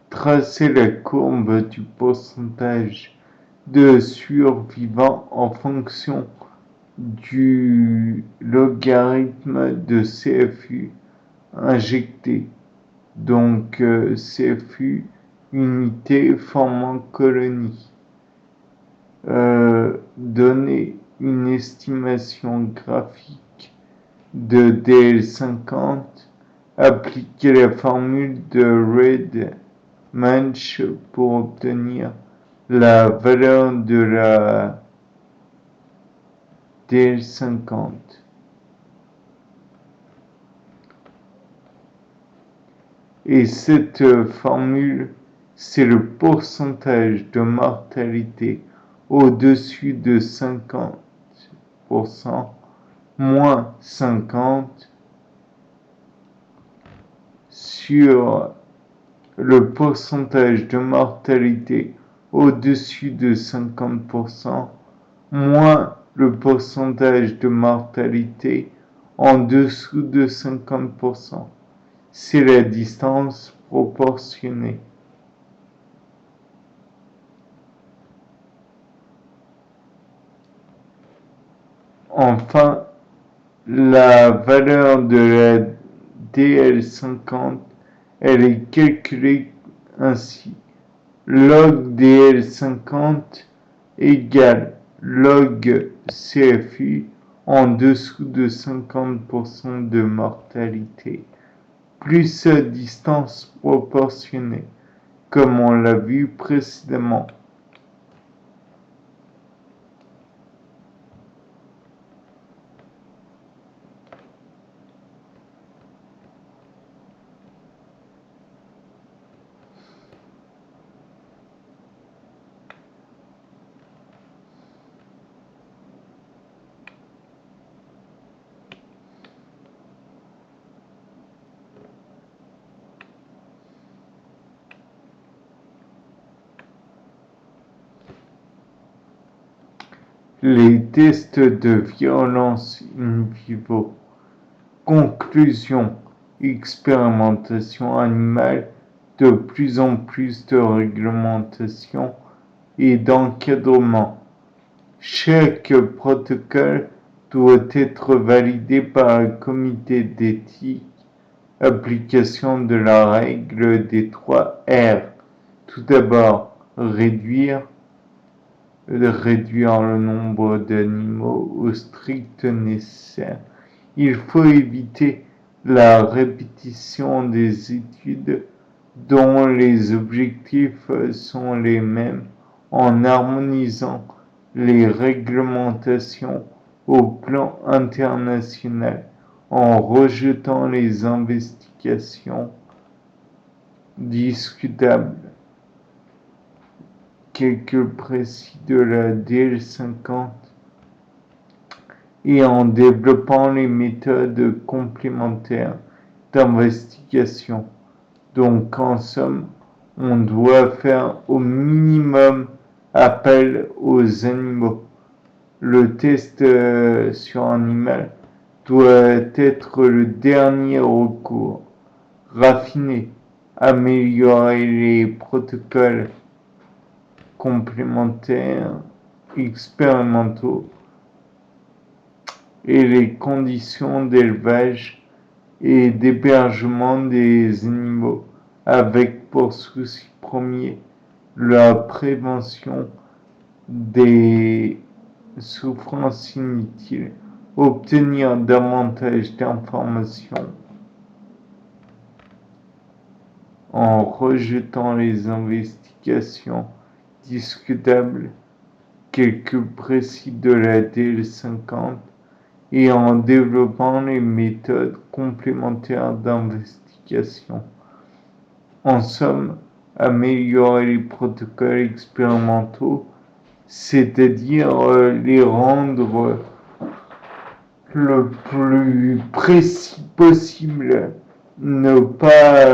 Tracer la courbe du pourcentage de survivants en fonction du logarithme de CFU injecté. Donc CFU unité formant colonie. Donner une estimation graphique de DL50, appliquer la formule de Reed-Munch pour obtenir la valeur de la DL50. Et cette formule, c'est le pourcentage de mortalité au-dessus de 50%, moins 50 sur le pourcentage de mortalité au-dessus de 50%, moins le pourcentage de mortalité en dessous de 50%. C'est la distance proportionnée. Enfin, la valeur de la DL50, elle est calculée ainsi. Log DL50 égale log CFU en dessous de 50% de mortalité, plus sa distance proportionnée, comme on l'a vu précédemment. Les tests de violence in vivo. Conclusion. Expérimentation animale, de plus en plus de réglementation et d'encadrement. Chaque protocole doit être validé par un comité d'éthique. Application de la règle des 3 R. Tout d'abord, réduire le nombre d'animaux au strict nécessaire. Il faut éviter la répétition des études dont les objectifs sont les mêmes en harmonisant les réglementations au plan international, en rejetant les investigations discutables. Quelques précis de la DL50 et en développant les méthodes complémentaires d'investigation. Donc en somme, on doit faire au minimum appel aux animaux. Le test sur animal doit être le dernier recours. Raffiner, améliorer les protocoles complémentaires, expérimentaux et les conditions d'élevage et d'hébergement des animaux, avec pour souci premier la prévention des souffrances inutiles, obtenir davantage d'informations en rejetant les investigations discutables, quelques précis de la DL50 et en développant les méthodes complémentaires d'investigation. En somme, améliorer les protocoles expérimentaux, c'est-à-dire les rendre le plus précis possible, ne pas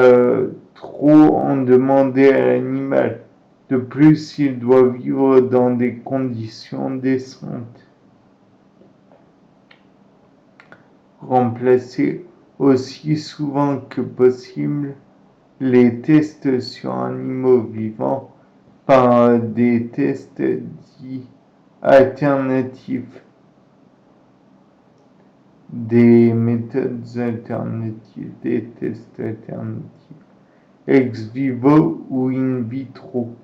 trop en demander à l'animal. De plus, il doit vivre dans des conditions décentes. remplacer aussi souvent que possible les tests sur animaux vivants par des tests dits alternatifs, des méthodes alternatives, des tests alternatifs, ex vivo ou in vitro.